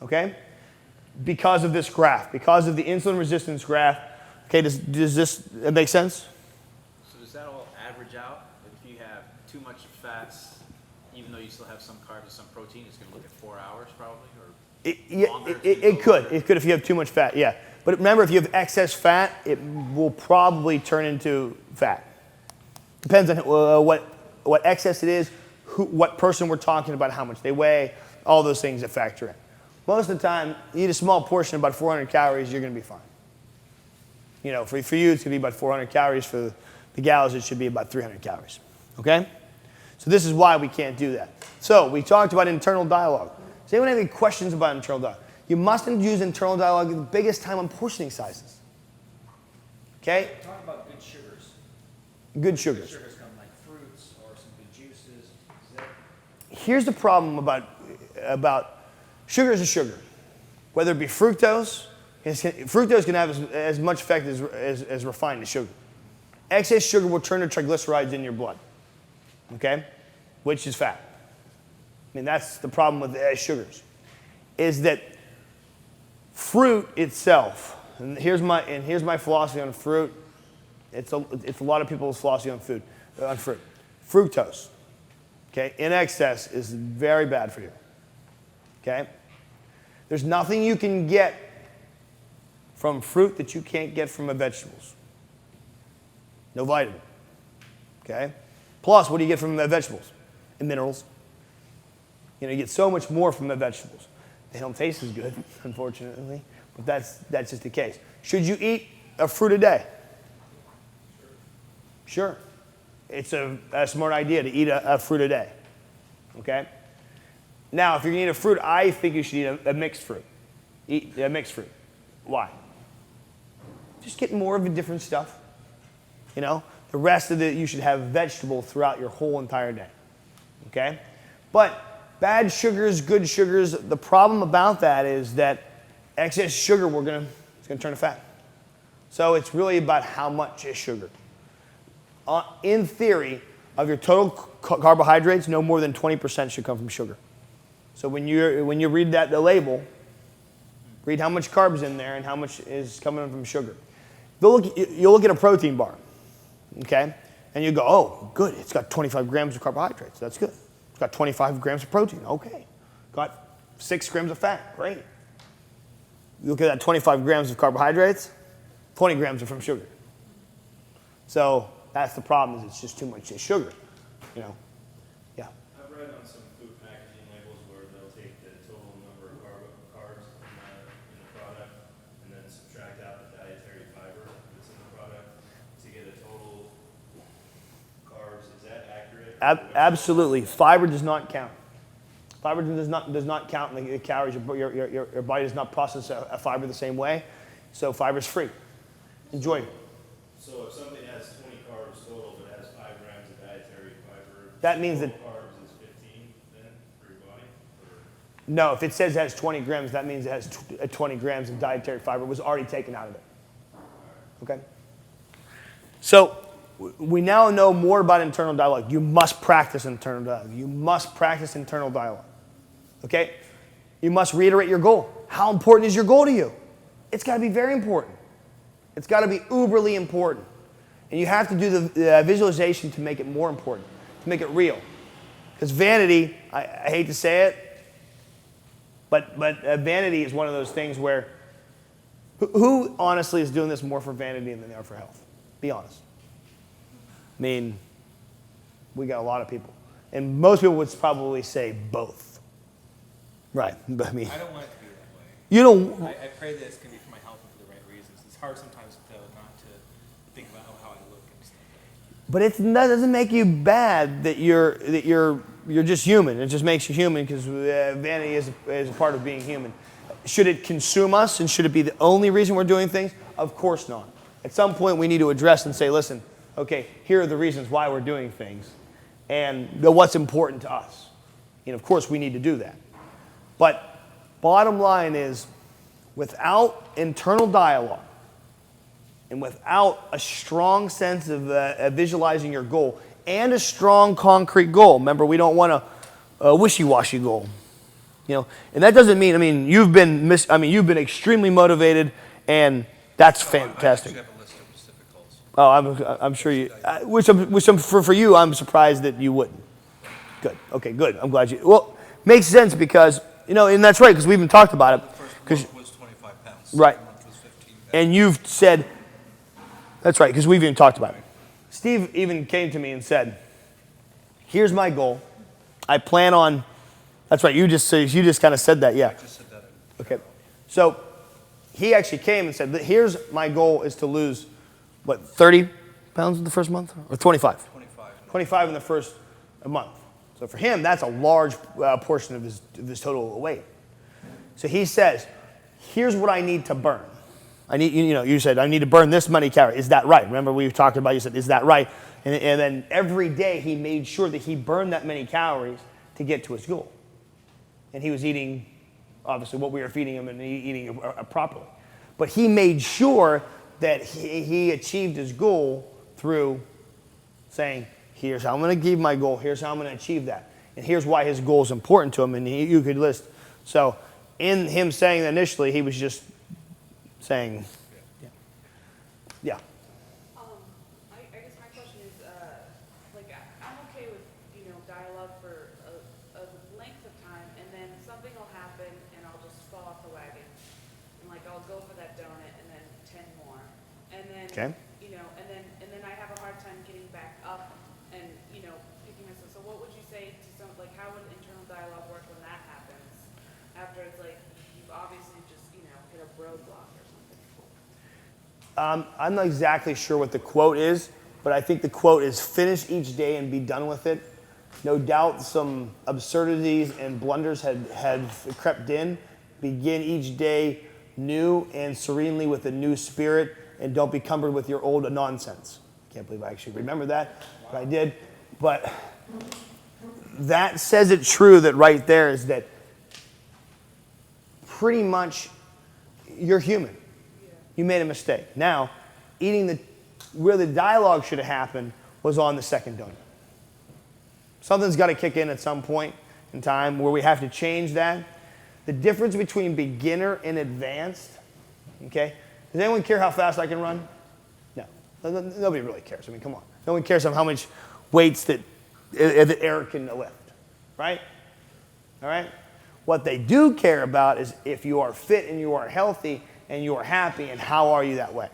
okay? Because of this graph, because of the insulin resistance graph. Okay, does this make sense? So does that all average out? If you have too much fats, even though you still have some carbs and some protein, it's going to look at 4 hours probably, or it could. It could if you have too much fat, yeah. But remember, if you have excess fat, it will probably turn into fat. Depends on what excess it is, what person we're talking about, how much they weigh, all those things that factor in. Most of the time, you eat a small portion, about 400 calories, you're going to be fine. You know, for you, it's going to be about 400 calories. For the gals, it should be about 300 calories. Okay? So this is why we can't do that. So we talked about internal dialogue. Does anyone have any questions about internal dialogue? You mustn't use internal dialogue at the biggest time on portioning sizes. Okay? Talk about good sugars. Good sugars. Good sugars come like fruits or some good juices. Here's the problem about sugar is a sugar. Whether it be fructose, fructose can have as much effect as refined sugar. Excess sugar will turn to triglycerides in your blood, okay, which is fat. I mean, that's the problem with sugars, is that fruit itself, and here's my philosophy on fruit. It's a lot of people's philosophy on fruit. Fructose, okay, in excess is very bad for you. Okay, there's nothing you can get from fruit that you can't get from vegetables. No vitamin. Okay, plus what do you get from vegetables? And minerals. You know, you get so much more from the vegetables. They don't taste as good, unfortunately, but that's just the case. Should you eat a fruit a day? Sure. It's a smart idea to eat a fruit a day. Okay? Now, if you're going to eat a fruit, I think you should eat a mixed fruit. Eat a mixed fruit. Why? Just get more of the different stuff. You know? The rest of it, you should have vegetable throughout your whole entire day. Okay? But bad sugars, good sugars, the problem about that is that excess sugar it's going to turn to fat. So it's really about how much is sugar. In theory, of your total carbohydrates, no more than 20% should come from sugar. So when you read the label, read how much carbs in there and how much is coming from sugar. You'll look at a protein bar, okay? And you go, oh, good, it's got 25 grams of carbohydrates. That's good. It's got 25 grams of protein. Okay. Got 6 grams of fat. Great. You look at that 25 grams of carbohydrates, 20 grams are from sugar. So that's the problem, is it's just too much sugar, you know. Yeah. I've read on some food packaging labels where they'll take the total number of carbs in the product and then subtract out the dietary fiber that's in the product to get a total carbs. Is that accurate? Absolutely. Fiber does not count. Fiber does not count in the calories. Your body does not process a fiber the same way, so fiber is free. Enjoy it. So if something has 20 carbs total but has 5 grams of dietary fiber, that means that carbs is 15 then for your body? Or? No, if it says it has 20 grams, that means it has 20 grams of dietary fiber was already taken out of it. Okay? So we now know more about internal dialogue. You must practice internal dialogue. You must practice internal dialogue. Okay? You must reiterate your goal. How important is your goal to you? It's got to be very important. It's got to be uberly important. And you have to do the visualization to make it more important, to make it real. Because vanity, I hate to say it, but vanity is one of those things where, who honestly is doing this more for vanity than they are for health? Be honest. I mean, we got a lot of people. And most people would probably say both. Right. But I mean, I don't want it to be that way. You don't. I pray that it's going to be for my health and for the right reasons. It's hard sometimes, though, not to think about how I look and stuff like that. But that doesn't make you bad that you're just human. It just makes you human, because vanity is a part of being human. Should it consume us, and should it be the only reason we're doing things? Of course not. At some point, we need to address and say, listen, okay, here are the reasons why we're doing things, and what's important to us. And of course, we need to do that. But bottom line is, without internal dialogue and without a strong sense of visualizing your goal and a strong concrete goal, remember, we don't want a wishy-washy goal. And that doesn't mean, you've been you've been extremely motivated, and that's fantastic. I actually have a list of specific goals. Oh, I'm sure you. For you, I'm surprised that you wouldn't. Good. Okay. Good. I'm glad you. Well, makes sense because and that's right because we even talked about it. The first month was 25 pounds. Right. Second month was 15 pounds. And you've said. That's right because we've even talked about it. Steve even came to me and said, "Here's my goal. I plan on." That's right. You just kind of said that. Yeah. I just said that. Okay. So he actually came and said, "Here's my goal is to lose, 30 pounds in the first month or 25? 25. 25 in the first month. So for him, that's a large portion of his total weight. So he says, here's what I need to burn. You said, I need to burn this many calories. Is that right? Remember we talked about, you said, is that right? And then every day he made sure that he burned that many calories to get to his goal. And he was eating, obviously, what we were feeding him and eating properly. But he made sure that he achieved his goal through saying, here's how I'm going to give my goal. Here's how I'm going to achieve that. And here's why his goal is important to him. And you could list. So in him saying that initially, he was just saying, yeah. I guess my question is, I'm okay with, dialogue for a length of time, and then something will happen, and I'll just fall off the wagon. And I'll go for that donut, and then 10 more. And then, Okay. and then I have a hard time getting back up and, picking myself. So what would you say to how would internal dialogue work when that happens? After it's you've obviously just, hit a roadblock or something. I'm not exactly sure what the quote is, but I think the quote is finish each day and be done with it. No doubt some absurdities and blunders had crept in. Begin each day new and serenely with a new spirit, and don't be cumbered with your old nonsense. I can't believe I actually remember that, but I did. But that says it true that right there is that pretty much you're human. You made a mistake. Now, where the dialogue should have happened was on the second donut. Something's got to kick in at some point in time where we have to change that. The difference between beginner and advanced, okay? Does anyone care how fast I can run? No. Nobody really cares. Come on. No one cares how much weights that Eric can lift, right? All right? What they do care about is if you are fit and you are healthy and you are happy, and how are you that way?